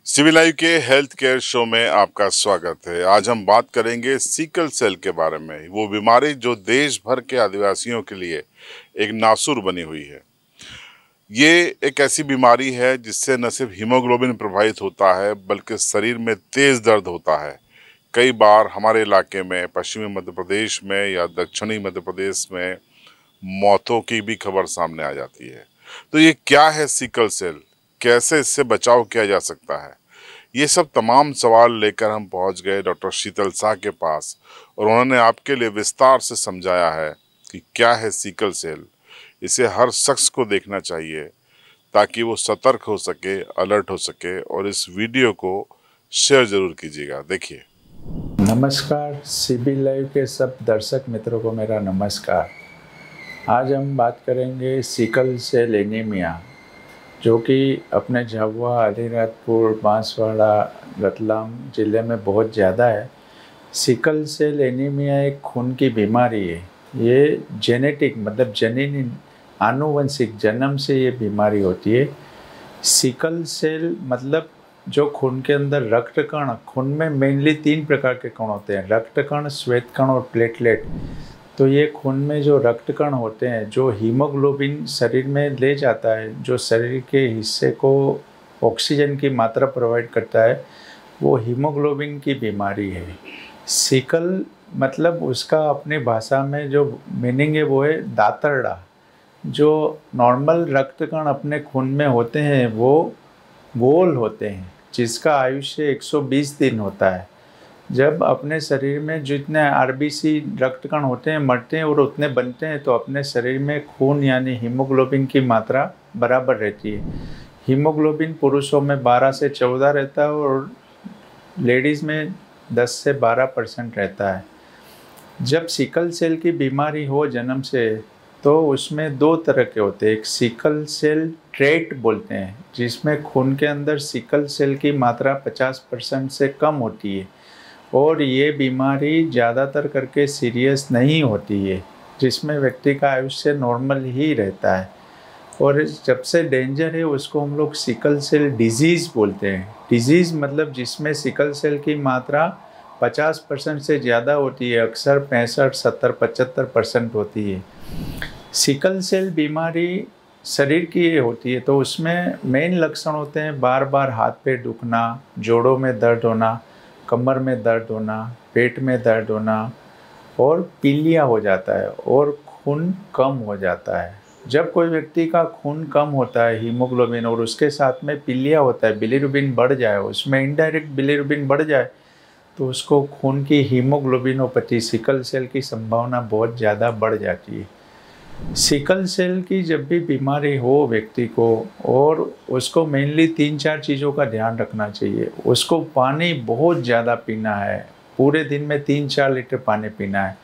Civil live के health care show में आपका स्वागत है। आज हम बात करेंगे सिकल सेल के बारे में, वो बीमारी जो देश भर के आदिवासियों के लिए एक नासुर बनी हुई है। ये एक ऐसी बीमारी है जिससे न सिर्फ हीमोग्लोबिन प्रभावित होता है बल्कि शरीर में तेज दर्द होता है। कई बार हमारे इलाके में, पश्चिमी मध्य प्रदेश में या दक्षिणी मध्य प्रदेश में मौतों की भी खबर सामने आ जाती है। तो ये क्या है सिकल सेल, कैसे इससे बचाव किया जा सकता है, ये सब तमाम सवाल लेकर हम पहुंच गए डॉक्टर शीतल शाह के पास और उन्होंने आपके लिए विस्तार से समझाया है कि क्या है सिकल सेल। इसे हर शख्स को देखना चाहिए ताकि वो सतर्क हो सके, अलर्ट हो सके। और इस वीडियो को शेयर जरूर कीजिएगा। देखिए। नमस्कार, सिविल लाइव के सब दर्शक मित्रों को मेरा नमस्कार। आज हम बात करेंगे सिकल सेल एनीमिया, जो कि अपने झाबुआ, अलीराजपुर, बांसवाड़ा, रतलाम ज़िले में बहुत ज़्यादा है। सिकल सेल एनीमिया एक खून की बीमारी है। ये जेनेटिक मतलब जनीनी आनुवंशिक जन्म से ये बीमारी होती है। सिकल सेल मतलब जो खून के अंदर रक्त कण, खून में मेनली 3 प्रकार के कण होते हैं, रक्त कण, श्वेत कण और प्लेटलेट। तो ये खून में जो रक्त कण होते हैं, जो हीमोग्लोबिन शरीर में ले जाता है, जो शरीर के हिस्से को ऑक्सीजन की मात्रा प्रोवाइड करता है, वो हीमोग्लोबिन की बीमारी है। सिकल मतलब उसका अपनी भाषा में जो मीनिंग है वो है दातरड़ा। जो नॉर्मल रक्त कण अपने खून में होते हैं वो गोल होते हैं, जिसका आयुष्य 120 दिन होता है। जब अपने शरीर में जितने आरबीसी रक्त कण होते हैं मरते हैं और उतने बनते हैं, तो अपने शरीर में खून यानी हीमोग्लोबिन की मात्रा बराबर रहती है। हीमोग्लोबिन पुरुषों में 12 से 14 रहता है और लेडीज़ में 10 से 12% रहता है। जब सिकल सेल की बीमारी हो जन्म से, तो उसमें 2 तरह के होते हैं। एक सिकल सेल ट्रेट बोलते हैं, जिसमें खून के अंदर सिकल सेल की मात्रा 50% से कम होती है और ये बीमारी ज़्यादातर करके सीरियस नहीं होती है, जिसमें व्यक्ति का आयुष्य नॉर्मल ही रहता है। और जब से डेंजर है उसको हम लोग सिकल सेल डिजीज़ बोलते हैं। डिजीज़ मतलब जिसमें सिकल सेल की मात्रा 50% से ज़्यादा होती है, अक्सर 65, 70, 75% होती है। सिकल सेल बीमारी शरीर की होती है, तो उसमें मेन लक्षण होते हैं बार बार हाथ पैर दुखना, जोड़ों में दर्द होना, कमर में दर्द होना, पेट में दर्द होना और पीलिया हो जाता है और खून कम हो जाता है। जब कोई व्यक्ति का खून कम होता है, हीमोग्लोबिन, और उसके साथ में पीलिया होता है, बिलिरुबिन बढ़ जाए, उसमें इनडायरेक्ट बिलिरुबिन बढ़ जाए, तो उसको खून की हीमोग्लोबिनोपैथी, सिकल सेल की संभावना बहुत ज़्यादा बढ़ जाती है। सिकल सेल की जब भी बीमारी हो व्यक्ति को, और उसको मेनली 3-4 चीज़ों का ध्यान रखना चाहिए। उसको पानी बहुत ज़्यादा पीना है, पूरे दिन में 3-4 लीटर पानी पीना है।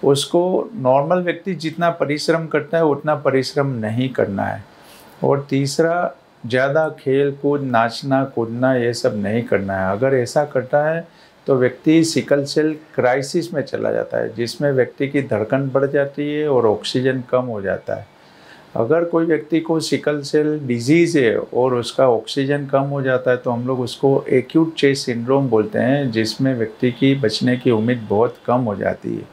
उसको नॉर्मल व्यक्ति जितना परिश्रम करता है उतना परिश्रम नहीं करना है। और तीसरा, ज़्यादा खेल कूद, नाचना कूदना ये सब नहीं करना है। अगर ऐसा करता है तो व्यक्ति सिकल सेल क्राइसिस में चला जाता है, जिसमें व्यक्ति की धड़कन बढ़ जाती है और ऑक्सीजन कम हो जाता है। अगर कोई व्यक्ति को सिकल सेल डिजीज़ है और उसका ऑक्सीजन कम हो जाता है, तो हम लोग उसको एक्यूट चेस्ट सिंड्रोम बोलते हैं, जिसमें व्यक्ति की बचने की उम्मीद बहुत कम हो जाती है।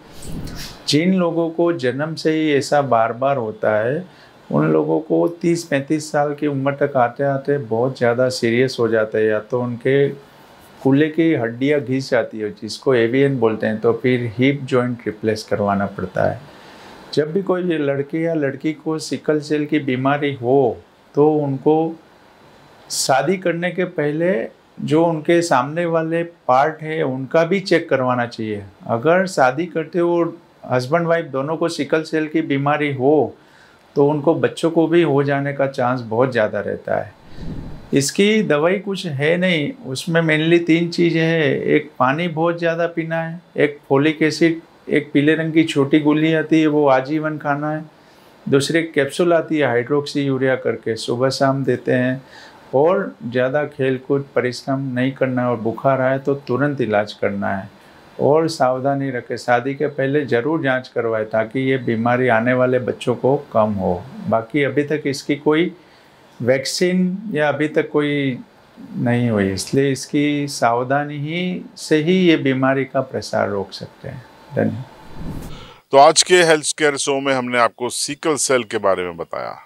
जिन लोगों को जन्म से ही ऐसा बार बार होता है, उन लोगों को 30-35 साल की उम्र तक आते आते बहुत ज़्यादा सीरियस हो जाता है। या तो उनके कूल्हे की हड्डियाँ घिस जाती है, जिसको एवीएन बोलते हैं, तो फिर हिप जॉइंट रिप्लेस करवाना पड़ता है। जब भी कोई लड़के या लड़की को सिकल सेल की बीमारी हो, तो उनको शादी करने के पहले जो उनके सामने वाले पार्ट है उनका भी चेक करवाना चाहिए। अगर शादी करते हो हस्बैंड वाइफ दोनों को सिकल सेल की बीमारी हो, तो उनको बच्चों को भी हो जाने का चांस बहुत ज़्यादा रहता है। इसकी दवाई कुछ है नहीं, उसमें मेनली 3 चीज़ें हैं। एक, पानी बहुत ज़्यादा पीना है। एक, फोलिक एसिड, एक पीले रंग की छोटी गोली आती है, वो आजीवन खाना है। दूसरी कैप्सूल आती है हाइड्रोक्सी यूरिया करके, सुबह शाम देते हैं। और ज़्यादा खेल कूद परिश्रम नहीं करना है, और बुखार आए तो तुरंत इलाज करना है। और सावधानी रखें, शादी के पहले ज़रूर जांच करवाएं, ताकि ये बीमारी आने वाले बच्चों को कम हो। बाकी अभी तक इसकी कोई वैक्सीन या अभी तक कोई नहीं हुई, इसलिए इसकी सावधानी ही से ही ये बीमारी का प्रसार रोक सकते हैं। धन्यवाद। तो आज के हेल्थ केयर शो में हमने आपको सिकल सेल के बारे में बताया।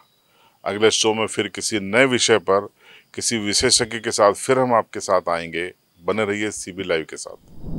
अगले शो में फिर किसी नए विषय पर किसी विशेषज्ञ के साथ फिर हम आपके साथ आएंगे। बने रहिए सीबी लाइव के साथ।